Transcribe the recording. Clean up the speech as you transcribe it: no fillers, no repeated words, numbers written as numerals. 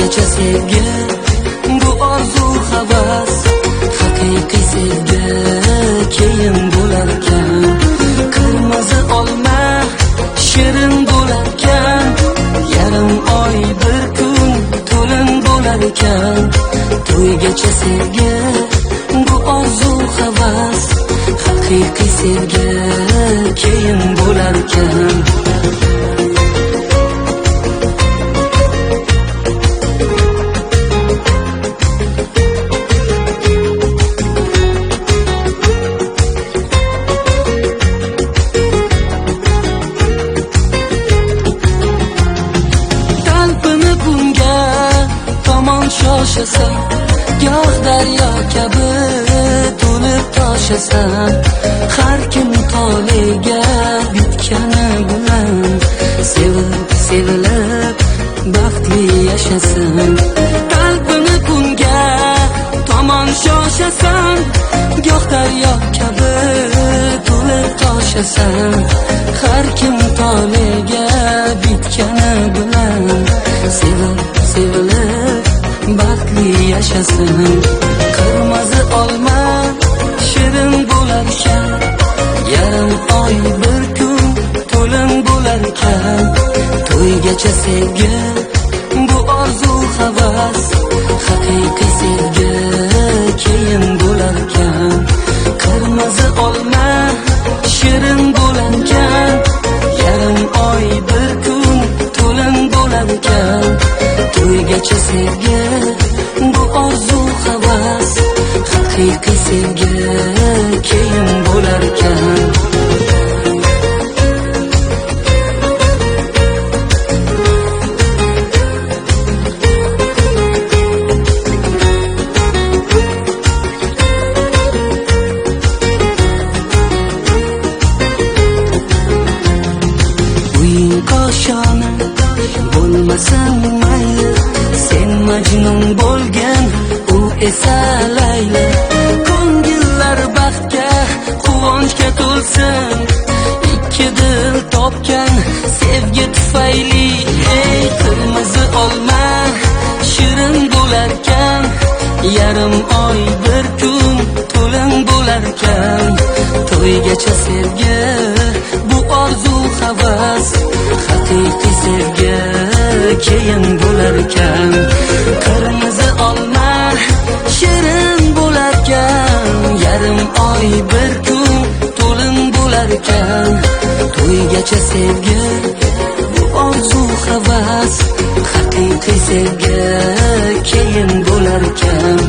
to'ygacha sevgi, bu orzu havas, haqiqiy sevgi keyin bo'larkan. Qirmizi olma shirin bo'larkan, yarim oy bir kun to'lin bo'larkan. To'ygacha sevgi, bu orzu havas, haqiqiy sevgi keyin bo'larkan. Shoshasan, goh daryo kabi to'lib toshasan, har kim toliga bitgani bilan sevib sevilib baxtli yashasin. Qalbini kunga tomon shoshasan, goh daryo kabi to'lib toshasan, har kim toliga bitgani bilan sevib sevilib baxtli yashasin. Qirmizi olma shirin bo'larkan, yarim oy bir kun to'lin bo'larkan. To'ygacha sevgi, bu orzu havas, haqiqiy sevgi keyin bo'larkan. Qirmizi olma shirin bo'larkan, yarim oy bir kun to'lin bo'larkan. To'ygacha sevgi, bu orzu havas, haqiqiy sevgi keyin bo'larkan. Uying qoshona bo'lmasin mayli, sen Majnun bo'lgan, u esa Layla. Ko'ngillar baxtga, quvonchga to'lsin, ikki dil topgan sevgi tufayli. Ey qirmizi olma shirin bo'larkan, yarim oy bir kun to'lin bo'larkan. To'ygacha sevgi, bu orzu havas, haqiqiy sevgi keyin bo'larkan. Qirmizi olma shirin bo'larkan, yarim oy bir kun to'lin bo'larkan. To'ygacha sevgi, bu orzu havas, haqiqiy sevgi keyin bo'larkan.